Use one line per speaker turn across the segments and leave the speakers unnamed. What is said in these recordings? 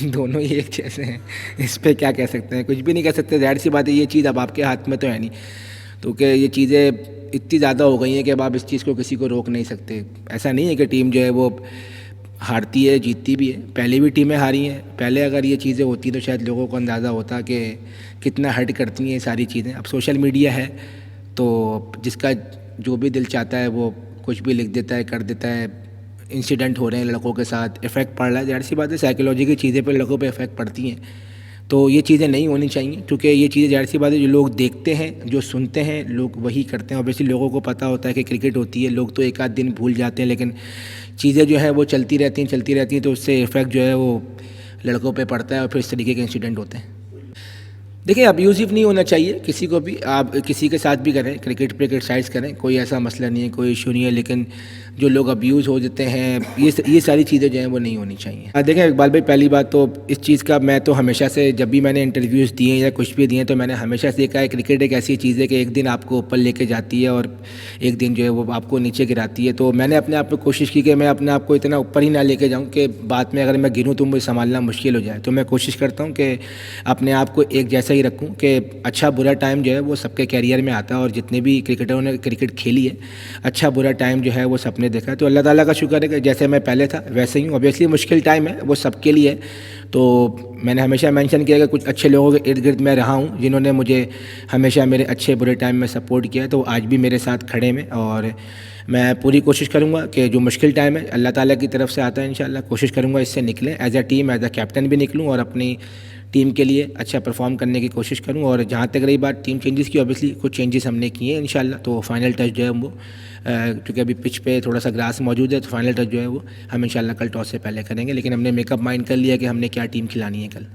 दोनों ही एक जैसे हैं, इस पे क्या कह सकते हैं, कुछ भी नहीं कह सकते। ज़ाहिर सी बात है, ये चीज़ अब आपके हाथ में तो है नहीं, तो क्या ये चीज़ें इतनी ज़्यादा हो गई हैं कि अब आप इस चीज़ को किसी को रोक नहीं सकते। ऐसा नहीं है कि टीम जो है वो हारती है जीतती भी है, पहले भी टीमें हारी हैं। पहले अगर ये चीज़ें होती तो शायद लोगों को अंदाज़ा होता कि कितना हर्ट करती हैं ये सारी चीज़ें। अब सोशल मीडिया है तो जिसका जो भी दिल चाहता है वो कुछ भी लिख देता है, कर देता है। इंसिडेंट हो रहे हैं लड़कों के साथ, इफ़ेक्ट पड़ रहा है, ज़ाहिर सी बात है साइकोलॉजी की चीज़ें पे लड़कों पे इफ़ेक्ट पड़ती हैं। तो ये चीज़ें नहीं होनी चाहिए, क्योंकि ये चीज़ें ज़ाहिर सी बात है जो लोग देखते हैं, जो सुनते हैं, लोग वही करते हैं। ऑब्वियसली लोगों को पता होता है कि क्रिकेट होती है, लोग तो एक आध दिन भूल जाते हैं, लेकिन चीज़ें जो हैं वो चलती रहती हैं, तो उससे इफ़ेक्ट जो है वो लड़कों पे पड़ता है और फिर इस तरीके के इंसिडेंट होते हैं। देखिए, अब्यूज़िव नहीं होना चाहिए किसी को भी, आप किसी के साथ भी करें, क्रिकेट पे क्रिटिसाइज़ करें, कोई ऐसा मसला नहीं है, कोई इशू नहीं है, लेकिन जो लोग अब्यूज़ हो जाते हैं, ये सारी चीज़ें जो हैं वो नहीं होनी चाहिए। देखें इकबाल भाई, पहली बात तो इस चीज़ का मैं तो हमेशा से, जब भी मैंने इंटरव्यूज़ दिए या कुछ भी दिए, तो मैंने हमेशा से कहा है क्रिकेट एक ऐसी चीज़ है कि एक दिन आपको ऊपर लेके जाती है और एक दिन जो है वो आपको नीचे गिराती है। तो मैंने अपने आप में कोशिश की कि मैं अपने आप को इतना ऊपर ही ना लेके जाऊँ कि बाद में अगर मैं गिरूँ तो मुझे संभालना मुश्किल हो जाए। तो मैं कोशिश करता हूँ कि अपने आप को एक जैसा ही रखूँ कि अच्छा बुरा टाइम जो है वो सबके कैरियर में आता है, और जितने भी क्रिकेटरों ने क्रिकेट खेली है, अच्छा बुरा टाइम जो है वो सबने देखा है। तो अल्लाह ताला का शुक्र है कि जैसे मैं पहले था वैसे ही हूँ। ऑब्वियसली मुश्किल टाइम है, वो सबके लिए है। तो मैंने हमेशा मेंशन किया कि कुछ अच्छे लोगों के इर्द गिर्द मैं रहा हूँ, जिन्होंने मुझे हमेशा मेरे अच्छे बुरे टाइम में सपोर्ट किया है, तो आज भी मेरे साथ खड़े में। और मैं पूरी कोशिश करूँगा कि जो मुश्किल टाइम है अल्लाह ताला की तरफ से आता है, इंशाल्लाह कोशिश करूँगा इससे निकलें, as a team, as a captain भी निकलूँ और अपनी टीम के लिए अच्छा परफॉर्म करने की कोशिश करूँ। और जहाँ तक रही बात टीम चेंजेस की, ऑब्वियसली कुछ चेंजेस हमने किए हैं इंशाल्लाह। तो फाइनल टच जो है वो क्योंकि अभी पिच पे थोड़ा सा ग्रास मौजूद है, तो फाइनल टच जो है वो हम इंशाल्लाह कल टॉस से पहले करेंगे। लेकिन हमने मेकअप माइंड कर लिया कि हमने क्या टीम खिलानी है कल।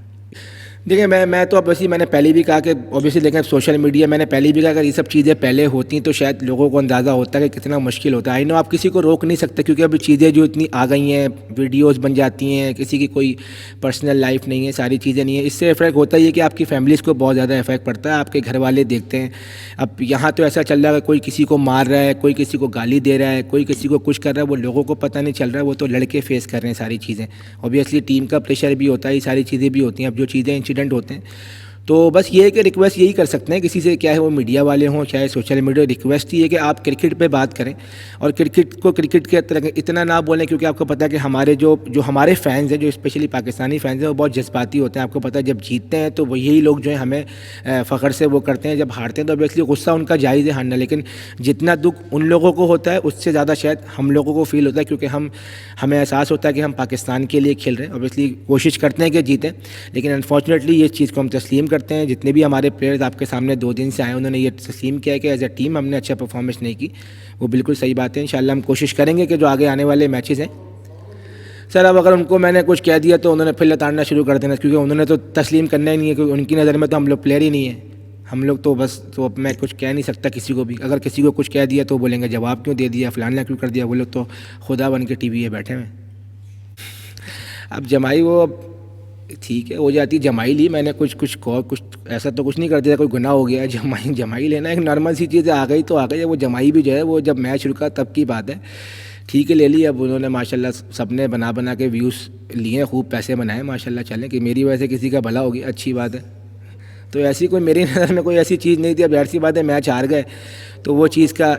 देखिए, मैं तो ऑब्वियसली मैंने पहले भी कहा कि ऑब्वियसली देखें सोशल मीडिया, मैंने पहले भी कहा अगर ये सब चीज़ें पहले होती तो शायद लोगों को अंदाज़ा होता कि कितना मुश्किल होता है। आई नो आप किसी को रोक नहीं सकते, क्योंकि अभी चीज़ें जो इतनी आ गई हैं, वीडियोज़ बन जाती हैं, किसी की कोई पर्सनल लाइफ नहीं है, सारी चीज़ें नहीं है। इससे इफ़ेक्ट होता ही है कि आपकी फैमिलीज़ को बहुत ज़्यादा इफेक्ट पड़ता है, आपके घर वाले देखते हैं। अब यहाँ तो ऐसा चल रहा है, कोई किसी को मार रहा है, कोई किसी को गाली दे रहा है, कोई किसी को कुछ कर रहा है, वो लोगों को पता नहीं चल रहा है, वो तो लड़के फेस कर रहे हैं सारी चीज़ें। ऑब्वियसली टीम का प्रेशर भी होता है, ये सारी चीज़ें भी होती हैं। अब जो चीज़ें इंसिडेंट होते हैं, तो बस ये है कि रिक्वेस्ट यही कर सकते हैं किसी से, क्या है वो मीडिया वाले हों चाहे सोशल मीडिया, रिक्वेस्ट ही है कि आप क्रिकेट पे बात करें और क्रिकेट को क्रिकेट के तरह इतना ना बोलें, क्योंकि आपको पता है कि हमारे जो हमारे फैंस हैं, जो स्पेशली पाकिस्तानी फैंस हैं, वो बहुत जज्बाती होते हैं। आपको पता है जब जीतते हैं तो वही लोग जो है हमें फ़ख्र से वो करते हैं, जब हारते हैं तो ऑब्वियसली गुस्सा उनका जायज़ है हारना, लेकिन जितना दुख उन लोगों को होता है उससे ज़्यादा शायद हम लोगों को फ़ील होता है, क्योंकि हमें एहसास होता है कि हम पाकिस्तान के लिए खेल रहे हैं। ऑब्वियसली कोशिश करते हैं कि जीतें, लेकिन अनफॉर्चुनेटली ये चीज़ को हम तस्लीम करते हैं। जितने भी हमारे प्लेयर्स आपके सामने 2 दिन से आए, उन्होंने ये तस्लीम किया है कि एज़ अ टीम हमने अच्छा परफॉर्मेंस नहीं की, वो बिल्कुल सही बात है। इंशाल्लाह हम कोशिश करेंगे कि जो आगे आने वाले मैचेस हैं, सर अब अगर उनको मैंने कुछ कह दिया तो उन्होंने फिर लताड़ना शुरू कर देना, क्योंकि उन्होंने तो तस्लीम करना ही नहीं है, क्योंकि उनकी नज़र में तो हम लोग प्लेयर ही नहीं है। हम लोग तो बस, तो अब मैं कुछ कह नहीं सकता किसी को भी। अगर किसी को कुछ कह दिया तो बोलेंगे जवाब क्यों दे दिया, फलाना क्यों कर दिया, वो लोग तो खुदा बन के टीवी में बैठे हुए। अब जमाई वो, अब ठीक है हो जाती, जमाई ली मैंने, कुछ ऐसा तो कुछ नहीं कर दिया, कोई गुनाह हो गया। जमाई लेना एक नॉर्मल सी चीज़ है, आ गई तो आ गई। वो जमाई भी जो है वो जब मैच रुका तब की बात है, ठीक है ले ली। अब उन्होंने माशाल्लाह सबने बना के व्यूज़ लिए, खूब पैसे बनाए माशाल्लाह। चलें कि मेरी वजह से किसी का भला हो गया, अच्छी बात है। तो ऐसी कोई मेरी नज़र में कोई ऐसी चीज़ नहीं थी। अब ऐसी बात है मैच हार गए तो वो चीज़ का